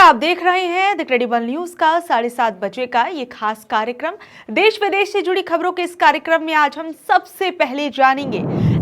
आप देख रहे हैं द क्रेडिबल न्यूज का 7:30 बजे का ये खास कार्यक्रम। देश विदेश से जुड़ी खबरों के इस कार्यक्रम में आज हम सबसे पहले जानेंगे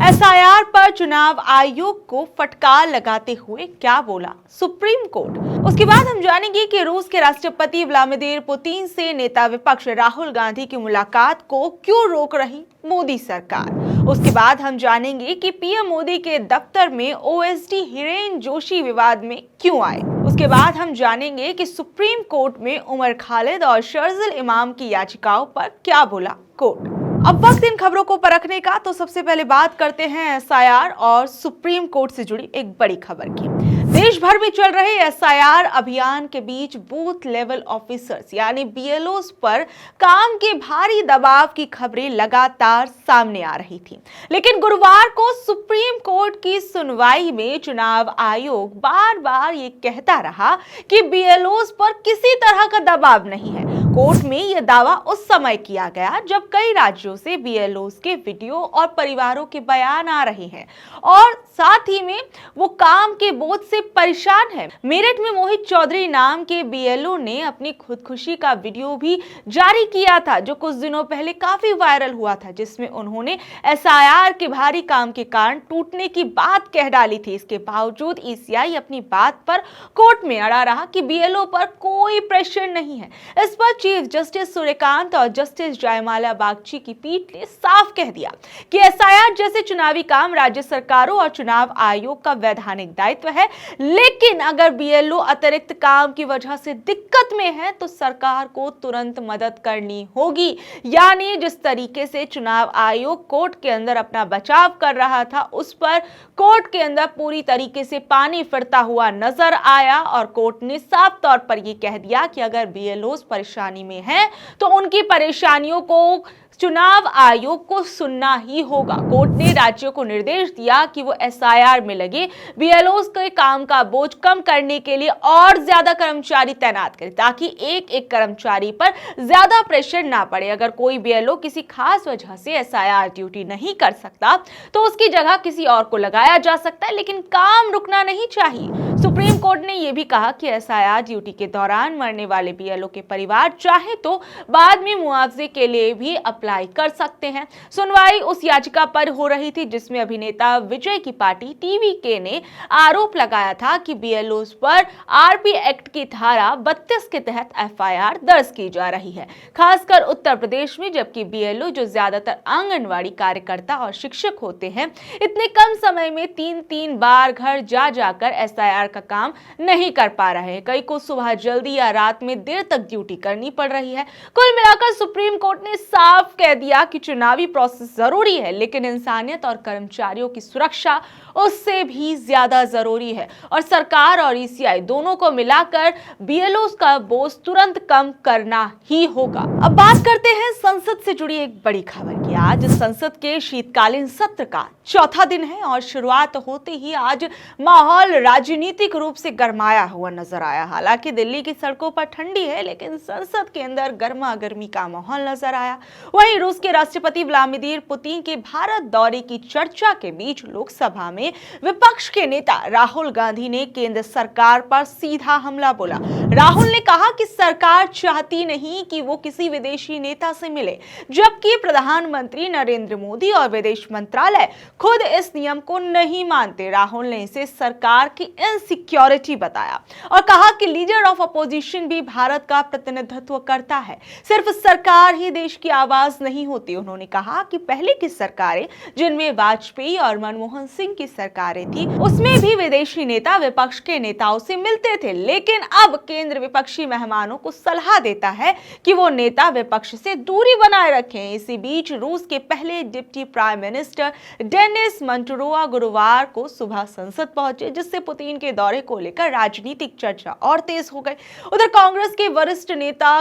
एसआईआर पर चुनाव आयोग को फटकार लगाते हुए क्या बोला सुप्रीम कोर्ट। उसके बाद हम जानेंगे कि रूस के राष्ट्रपति व्लादिमीर पुतिन से नेता विपक्ष राहुल गांधी की मुलाकात को क्यों रोक रही मोदी सरकार। उसके बाद हम जानेंगे कि पीएम मोदी के दफ्तर में ओएसडी हिरेन जोशी विवाद में क्यों आए। उसके बाद हम जानेंगे कि सुप्रीम कोर्ट में उमर खालिद और शर्जिल इमाम की याचिकाओं पर क्या बोला कोर्ट। अब वक्त इन खबरों को परखने का, तो सबसे पहले बात करते हैं एसआईआर और सुप्रीम कोर्ट से जुड़ी एक बड़ी खबर की। देश भर में चल रहे एसआईआर अभियान के बीच बूथ लेवल ऑफिसर्स यानी बीएलओस पर काम के भारी दबाव की खबरें लगातार सामने आ रही थी, लेकिन गुरुवार को सुप्रीम कोर्ट की सुनवाई में चुनाव आयोग बार बार ये कहता रहा कि बीएलओस पर किसी तरह का दबाव नहीं है। कोर्ट में यह दावा उस समय किया गया जब कई राज्यों से बीएलओस के वीडियो और परिवारों के बयान आ रहे हैं और साथ ही में वो काम के बोझ से परेशान है। मेरठ में मोहित चौधरी नाम के बीएलओ ने अपनी खुदकुशी का वीडियो भी जारी किया था, जो कुछ दिनों पहले काफी वायरल हुआ था, जिसमें उन्होंने एसआईआर के भारी काम के कारण टूटने की बात कह डाली थी। इसके बावजूद ईसीआई अपनी बात पर कोर्ट में अड़ा रहा कि बीएलओ पर कोई प्रेशर नहीं है। इस पर चीफ जस्टिस सूर्यकांत और जस्टिस जयमाला बागची की पीठ ने साफ कह दिया कि एसआईआर जैसे चुनावी काम राज्य सरकारों और चुनाव आयोग का वैधानिक दायित्व है, लेकिन अगर बीएलओ अतिरिक्त काम की वजह से दिक्कत में है तो सरकार को तुरंत मदद करनी होगी। यानी जिस तरीके से चुनाव आयोग कोर्ट के अंदर अपना बचाव कर रहा था, उस पर कोर्ट के अंदर पूरी तरीके से पानी फिरता हुआ नजर आया और कोर्ट ने साफ तौर पर यह कह दिया कि अगर बीएलओ परेशानी में है तो उनकी परेशानियों को चुनाव आयोग को सुनना ही होगा। कोर्ट ने राज्यों को निर्देश दिया कि वो एसआईआर में लगे बीएलओ के काम का बोझ कम करने के लिए और ज्यादा कर्मचारी तैनात करें, ताकि एक एक कर्मचारी पर ज्यादा प्रेशर ना पड़े। अगर कोई बीएलओ किसी खास वजह से एसआईआर ड्यूटी नहीं कर सकता तो उसकी जगह किसी और को लगाया जा सकता है, लेकिन काम रुकना नहीं चाहिए। सुप्रीम कोर्ट ने यह भी कहा कि एसआईआर ड्यूटी के दौरान मरने वाले बीएलओ के परिवार चाहे तो बाद में मुआवजे के लिए भी अप्लाई कर सकते हैं। सुनवाई उस याचिका पर हो रही थी जिसमें अभिनेता विजय की पार्टी टीवीके ने आरोप लगाया था कि बीएलओ पर आरपी एक्ट की धारा 32 के तहत एफआईआर दर्ज की जा रही है, खासकर उत्तर प्रदेश में, जबकि बीएलओ जो ज्यादातर आंगनवाड़ी कार्यकर्ता और शिक्षक होते हैं, इतने कम समय में 3-3 बार घर जा जाकर एसआईआर का काम नहीं कर पा रहे हैं। कई को सुबह जल्दी या रात में देर तक ड्यूटी करनी पड़ रही है। कुल मिलाकर सुप्रीम कोर्ट ने साफ कह दिया कि चुनावी प्रोसेस जरूरी है, लेकिन इंसानियत और कर्मचारियों की सुरक्षा उससे भी ज्यादा जरूरी है और सरकार और ईसीआई दोनों को मिलाकर बीएलओ का बोझ तुरंत कम करना ही होगा। अब बात करते हैं संसद से जुड़ी एक बड़ी खबर की। आज संसद के शीतकालीन सत्र का चौथा दिन है और शुरुआत होते ही आज माहौल राजनीतिक रूप से गरमाया हुआ नजर आया। हालांकि दिल्ली की सड़कों पर ठंडी है, लेकिन संसद के अंदर गर्मा गर्मी का माहौल नजर आया। वहीं रूस के राष्ट्रपति व्लादिमीर पुतिन के भारत दौरे की चर्चा के बीच लोकसभा में विपक्ष के नेता राहुल गांधी ने केंद्र सरकार पर सीधा हमला बोला। राहुल ने कहा कि सरकार चाहती नहीं कि वो किसी विदेशी नेता से मिले, जबकि प्रधानमंत्री नरेंद्र मोदी और विदेश मंत्रालय खुद इस नियम को नहीं मानते। राहुल ने इसे सरकार की इनसिक्योरिटी बताया और कहा कि लीडर ऑफ अपोजिशन भी भारत का प्रतिनिधित्व करता है, सिर्फ सरकार ही देश की आवाज नहीं होती। उन्होंने कहा कि पहले की सरकारें, जिनमें वाजपेयी और मनमोहन सिंह की सरकारें थी, उसमें भी विदेशी नेता विपक्ष के नेताओं से मिलते थे, लेकिन अब केंद्र विपक्षी मेहमानों को सलाह देता है कि वो नेता विपक्ष से दूरी बनाए रखें। इसी बीच रूस के पहले डिप्टी प्राइम मिनिस्टर डेनिस मंटुरोवा गुरुवार को सुबह संसद पहुंचे, जिससे पुतिन के दौरे को लेकर राजनीतिक चर्चा और तेज हो गई। उधर कांग्रेस के वरिष्ठ नेता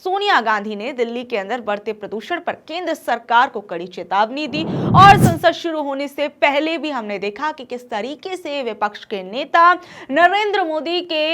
सोनिया गांधी ने दिल्ली के अंदर बढ़ते प्रदूषण पर केंद्र सरकार को कड़ी चेतावनी दी और संसद शुरू होने से पहले भी हमने देखा कि किस तरीके से विपक्ष के नेता नरेंद्र मोदी के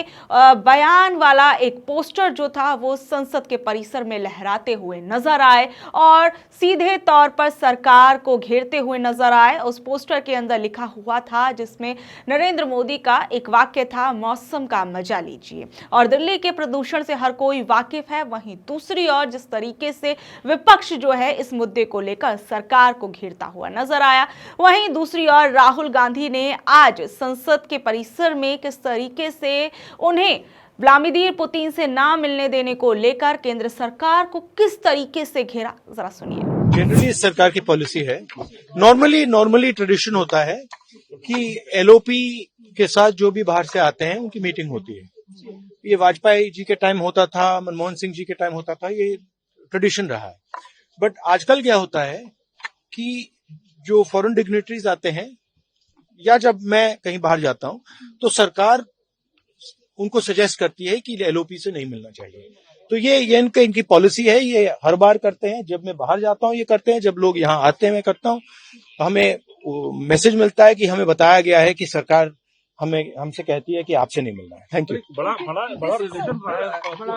बयान वाला एक पोस्टर जो था वो संसद के परिसर में लहराते हुए नजर आए और सीधे तौर पर सरकार को घेरते हुए नजर आए। उस पोस्टर के अंदर लिखा हुआ था जिसमें नरेंद्र मोदी का एक वाक्य था, मौसम का मजा लीजिए। और दिल्ली के प्रदूषण से हर कोई वाकिफ है। वहीं दूसरी ओर जिस तरीके से विपक्ष जो है इस मुद्दे को लेकर सरकार को घेरता हुआ नजर आया, वहीं दूसरी ओर राहुल गांधी ने आज संसद के परिसर में किस तरीके से उन्हें व्लादिमीर पुतिन से ना मिलने देने को लेकर केंद्र सरकार को किस तरीके से घेरा, जरा सुनिए। जनरली सरकार की पॉलिसी है, नॉर्मली ट्रेडिशन होता है कि एलओपी के साथ जो भी बाहर से आते हैं उनकी मीटिंग होती है। ये वाजपेयी जी के टाइम होता था, मनमोहन सिंह जी के टाइम होता था, ये ट्रेडिशन रहा है। बट आजकल क्या होता है कि जो फॉरेन डिग्नेटरीज आते हैं या जब मैं कहीं बाहर जाता हूं तो सरकार उनको सजेस्ट करती है कि एलओपी से नहीं मिलना चाहिए। तो ये इनकी पॉलिसी है, ये हर बार करते हैं। जब मैं बाहर जाता हूं ये करते हैं, जब लोग यहाँ आते हैं मैं करता हूं। हमें मैसेज मिलता है कि हमें बताया गया है कि सरकार हमसे कहती है कि आपसे नहीं मिलना है। Thank you. बड़ा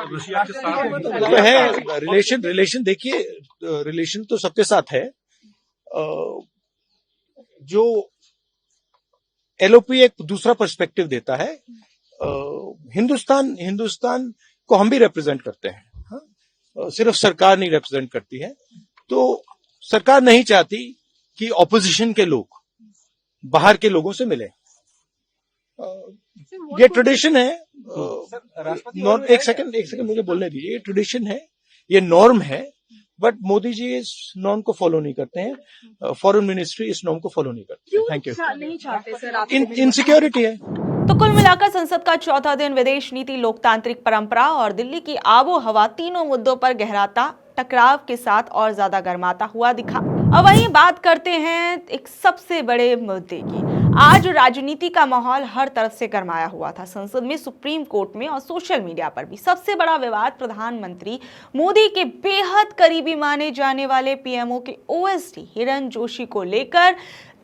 रशिया के साथ है रिलेशन देखिए, रिलेशन तो सबके साथ है। जो एलओपी एक दूसरा पर्सपेक्टिव देता है। हिंदुस्तान को हम भी रिप्रेजेंट करते हैं, हाँ? सिर्फ सरकार नहीं रिप्रेजेंट करती है। तो सरकार नहीं चाहती कि ऑपोजिशन के लोग बाहर के लोगों से मिले। ये ट्रेडिशन है। एक सेकंड मुझे बोलने दीजिए। ये ट्रेडिशन है, ये नॉर्म है, बट मोदी जी इस नॉर्म को फॉलो नहीं करते हैं। फॉरेन मिनिस्ट्री इस नॉर्म को फॉलो नहीं करती है। Thank you. नहीं चाहते सर, इनसिक्योरिटी है। तो कुल मिलाकर संसद का चौथा दिन विदेश नीति, लोकतांत्रिक परंपरा और दिल्ली की आबो हवा तीनों मुद्दों पर गहराता टकराव के साथ और ज्यादा गर्माता हुआ दिखा। अब वहीं बात करते हैं एक सबसे बड़े मुद्दे की। आज राजनीति का माहौल हर तरफ से गरमाया हुआ था। संसद में, सुप्रीम कोर्ट में और सोशल मीडिया पर भी सबसे बड़ा विवाद प्रधानमंत्री मोदी के बेहद करीबी माने जाने वाले पीएमओ के ओएसडी हिरण जोशी को लेकर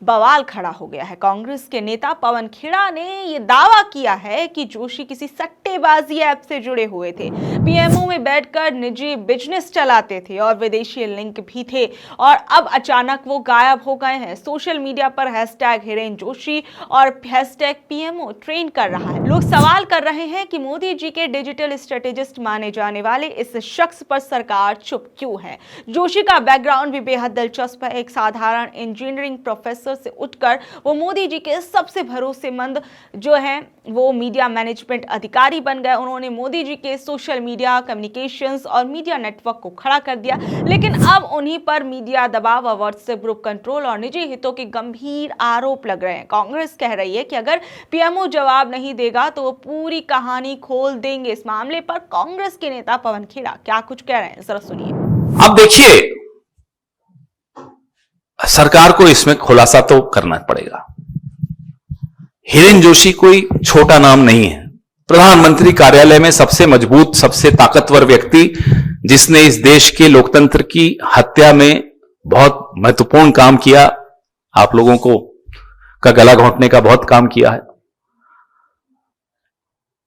बवाल खड़ा हो गया है। कांग्रेस के नेता पवन खेड़ा ने यह दावा किया है कि जोशी किसी सट्टेबाजी ऐप से जुड़े हुए थे, पीएमओ में बैठकर निजी बिजनेस चलाते थे और विदेशी लिंक भी थे और अब अचानक वो गायब हो गए हैं। सोशल मीडिया पर हैशटैग हिरेन जोशी और हैशटैग पीएमओ ट्रेंड कर रहा है। लोग सवाल कर रहे हैं कि मोदी जी के डिजिटल स्ट्रेटेजिस्ट माने जाने वाले इस शख्स पर सरकार चुप क्यों है। जोशी का बैकग्राउंड भी बेहद दिलचस्प है। एक साधारण इंजीनियरिंग प्रोफेसर से उठकर वो मोदी जी के सबसे भरोसेमंद जो हैं वो मीडिया मैनेजमेंट अधिकारी बन गए। उन्होंने मोदी जी के सोशल मीडिया, कम्युनिकेशंस और मीडिया नेटवर्क को खड़ा कर दिया। लेकिन अब उन्हीं पर मीडिया दबाव और व्हाट्सएप ग्रुप कंट्रोल और निजी हितों के गंभीर आरोप लग रहे हैं। कांग्रेस कह रही है कि अगर पीएमओ जवाब नहीं देगा तो वो पूरी कहानी खोल देंगे। इस मामले पर कांग्रेस के नेता पवन खेड़ा क्या कुछ कह रहे हैं, जरा सुनिए। अब देखिए, सरकार को इसमें खुलासा तो करना पड़ेगा। हिरेन जोशी कोई छोटा नाम नहीं है। प्रधानमंत्री कार्यालय में सबसे मजबूत, सबसे ताकतवर व्यक्ति, जिसने इस देश के लोकतंत्र की हत्या में बहुत महत्वपूर्ण काम किया, आप लोगों को का गला घोंटने का बहुत काम किया है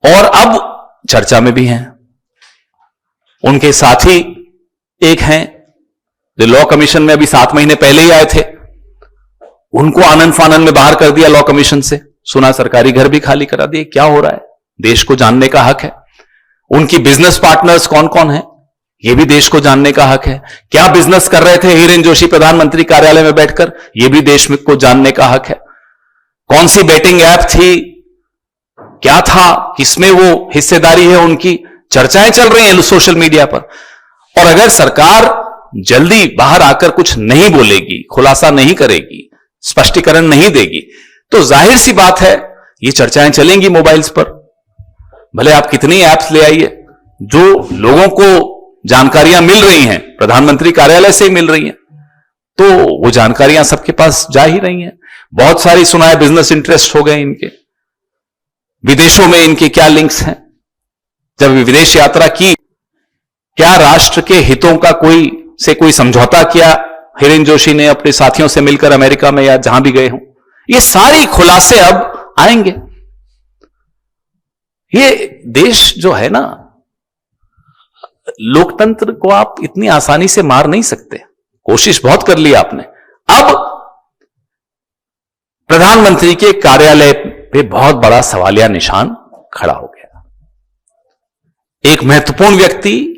और अब चर्चा में भी हैं। उनके साथी एक हैं जो लॉ कमीशन में अभी 7 महीने पहले ही आए थे, उनको आनंद फानन में बाहर कर दिया लॉ कमीशन से। सुना सरकारी घर भी खाली करा दिए। क्या हो रहा है, देश को जानने का हक है। उनकी बिजनेस पार्टनर्स कौन कौन है, यह भी देश को जानने का हक है। क्या बिजनेस कर रहे थे हिरेन जोशी प्रधानमंत्री कार्यालय में बैठकर, यह भी देश में को जानने का हक है। कौन सी बेटिंग ऐप थी, क्या था, किसमें वो हिस्सेदारी है, उनकी चर्चाएं चल रही हैं सोशल मीडिया पर। और अगर सरकार जल्दी बाहर आकर कुछ नहीं बोलेगी, खुलासा नहीं करेगी, स्पष्टीकरण नहीं देगी, तो जाहिर सी बात है ये चर्चाएं चलेंगी मोबाइल्स पर। भले आप कितनी ऐप्स ले आइए, जो लोगों को जानकारियां मिल रही हैं प्रधानमंत्री कार्यालय से ही मिल रही हैं, तो वो जानकारियां सबके पास जा ही रही हैं। बहुत सारी सुना है बिजनेस इंटरेस्ट हो गए इनके, विदेशों में इनके क्या लिंक्स हैं। जब विदेश यात्रा की क्या राष्ट्र के हितों का कोई समझौता किया हिरेन जोशी ने अपने साथियों से मिलकर अमेरिका में या जहां भी गए हों? ये सारी खुलासे अब आएंगे। ये देश जो है ना, लोकतंत्र को आप इतनी आसानी से मार नहीं सकते। कोशिश बहुत कर ली आपने। अब प्रधानमंत्री के कार्यालय पे बहुत बड़ा सवालिया निशान खड़ा हो गया। एक महत्वपूर्ण व्यक्ति,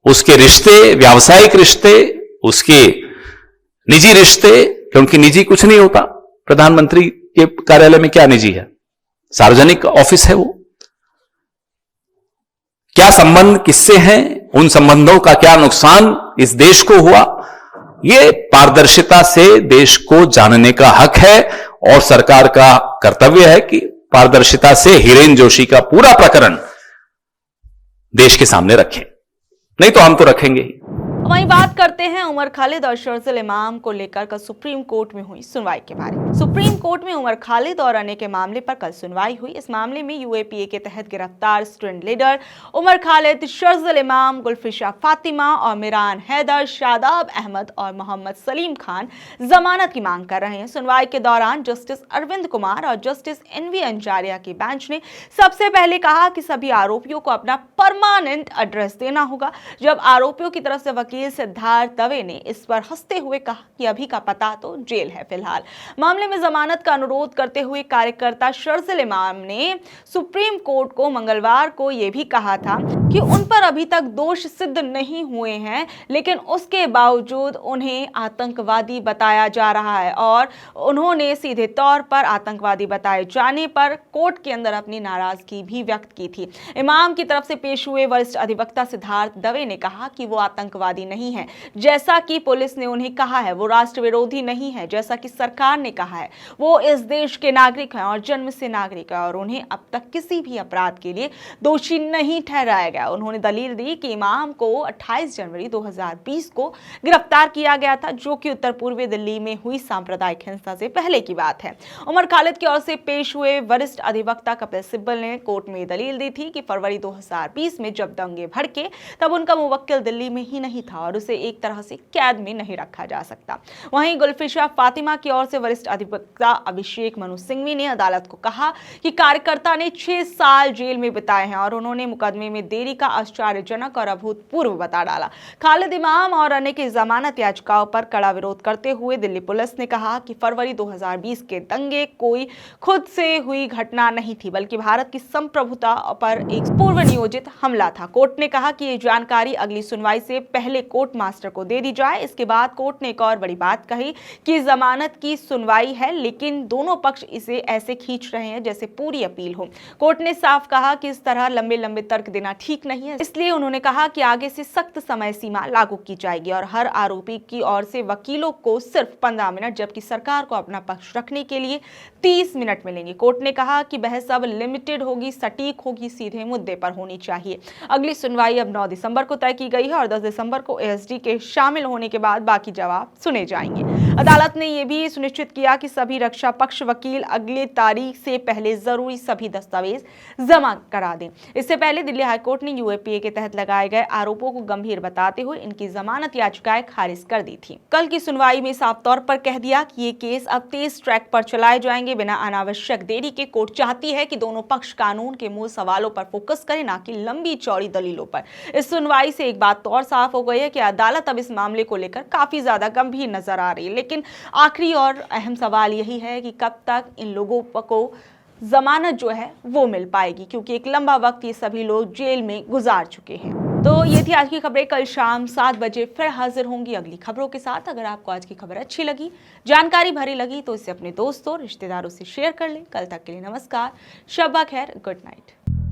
उसके रिश्ते, व्यावसायिक रिश्ते, उसके निजी रिश्ते, क्योंकि निजी कुछ नहीं होता। प्रधानमंत्री के कार्यालय में क्या निजी है? सार्वजनिक ऑफिस है वो। क्या संबंध किससे हैं, उन संबंधों का क्या नुकसान इस देश को हुआ, ये पारदर्शिता से देश को जानने का हक है और सरकार का कर्तव्य है कि पारदर्शिता से हिरेन जोशी का पूरा प्रकरण देश के सामने रखें। नहीं तो हम तो रखेंगे ही। वहीं बात करते हैं उमर खालिद और शर्जिल इमाम को लेकर कल सुप्रीम कोर्ट में हुई सुनवाई के बारे में। सुप्रीम कोर्ट में उमर खालिद और अन्य के मामले पर कल सुनवाई हुई। इस मामले में यूएपीए के तहत गिरफ्तार स्टूडेंट लीडर उमर खालिद, शर्जिल इमाम, गुलफिशा फातिमा और मिरान हैदर, शादाब अहमद और मोहम्मद सलीम खान जमानत की मांग कर रहे हैं। सुनवाई के दौरान जस्टिस अरविंद कुमार और जस्टिस एनवी अंजारिया की बेंच ने सबसे पहले कहा कि सभी आरोपियों को अपना परमानेंट एड्रेस देना होगा। जब आरोपियों की तरफ से वकील सिद्धार्थ दवे ने इस पर हंसते हुए कहा कि अभी का पता तो जेल है फिलहाल। मामले में जमानत का अनुरोध करते हुए कार्यकर्ता शर्जिल इमाम ने सुप्रीम कोर्ट को मंगलवार को यह भी कहा था कि उन पर अभी तक दोष सिद्ध नहीं हुए हैं, लेकिन उसके बावजूद उन्हें आतंकवादी बताया जा रहा है और उन्होंने सीधे तौर पर आतंकवादी बताए जाने पर कोर्ट के अंदर अपनी नाराजगी भी व्यक्त की थी। इमाम की तरफ से पेश हुए वरिष्ठ अधिवक्ता सिद्धार्थ दवे ने कहा कि वो आतंकवादी नहीं है जैसा कि पुलिस ने उन्हें कहा है, वो राष्ट्र विरोधी नहीं है जैसा कि सरकार ने कहा है, वो इस देश के नागरिक हैं और जन्म से नागरिक है और उन्हें अब तक किसी भी अपराध के लिए दोषी नहीं ठहराया गया। उन्होंने दलील दी कि इमाम को 28 जनवरी 2020 को गिरफ्तार किया गया था, जो कि उत्तर पूर्वी दिल्ली में हुई सांप्रदायिक हिंसा से पहले की बात है। उमर खालिद की ओर से पेश हुए वरिष्ठ अधिवक्ता कपिल सिब्बल ने कोर्ट में दलील दी थी कि फरवरी 2020 में जब दंगे भड़के तब उनका मुवक्किल दिल्ली में ही नहीं था और उसे एक तरह से कैद में नहीं रखा जा सकता। वहीं गुलफिशा फातिमा की ओर से वरिष्ठ अधिवक्ता अभिषेक मनु सिंघवी ने अदालत को कहा कि कार्यकर्ता ने 6 साल जेल में बिताए हैं और उन्होंने मुकदमे में देरी का आश्चर्यजनक और अभूतपूर्व बता डाला। खालिद इमाम और अन्य की जमानत याचिकाओं पर कड़ा विरोध करते हुए दिल्ली पुलिस ने कहा कि फरवरी 2020 के दंगे कोई खुद से हुई घटना नहीं थी, बल्कि भारत की संप्रभुता पर एक पूर्व नियोजित हमला था। कोर्ट ने कहा कि ये जानकारी अगली सुनवाई से पहले कोर्ट मास्टर को दे दी जाए। इसके बाद कोर्ट ने एक और बड़ी बात कही कि जमानत की सुनवाई है, लेकिन दोनों पक्ष इसे ऐसे खींच रहे हैं जैसे पूरी अपील हो। कोर्ट ने साफ कहा कि इस तरह लंबे लंबे तर्क देना ठीक नहीं है, इसलिए उन्होंने कहा कि आगे से सख्त समय सीमा लागू की जाएगी और हर आरोपी की ओर से वकीलों को सिर्फ 15 मिनट जबकि सरकार को अपना पक्ष रखने के लिए 30 मिनट मिलेंगे। कोर्ट ने कहा कि बहस अब लिमिटेड होगी, सटीक होगी, सीधे मुद्दे पर होनी चाहिए। अगली सुनवाई अब 9 दिसंबर को तय की गई है और 10 दिसंबर को एएसडी के शामिल होने के बाद बाकी जवाब सुने जाएंगे। अदालत ने यह भी सुनिश्चित किया कि सभी रक्षा पक्ष वकील अगले तारीख से पहले जरूरी सभी दस्तावेज जमा करा दें। इससे पहले दिल्ली हाईकोर्ट ने यूएपीए के तहत लगाए गए आरोपों को गंभीर बताते हुए इनकी जमानत याचिकाएं खारिज कर दी थी। कल की सुनवाई में साफ तौर पर कह दिया कि ये केस अब तेज ट्रैक पर चलाए जाएंगे बिना अनावश्यक देरी के। कोर्ट चाहती है कि दोनों पक्ष कानून के मूल सवालों पर फोकस करें, ना कि लंबी चौड़ी दलीलों पर। इस सुनवाई से एक बात तो और साफ हो गई है कि अदालत अब इस मामले को लेकर काफी ज्यादा गंभीर नजर आ रही है, लेकिन आखिरी और अहम सवाल यही है कि कब तक इन लोगों को जमानत जो है वो मिल पाएगी, क्योंकि एक लंबा वक्त ये सभी लोग जेल में गुजार चुके हैं। तो ये थी आज की खबरें। कल शाम 7 बजे फिर हाजिर होंगी अगली खबरों के साथ। अगर आपको आज की खबर अच्छी लगी, जानकारी भरी लगी, तो इसे अपने दोस्तों रिश्तेदारों से शेयर कर लें। कल तक के लिए नमस्कार, शब्बा खैर, गुड नाइट।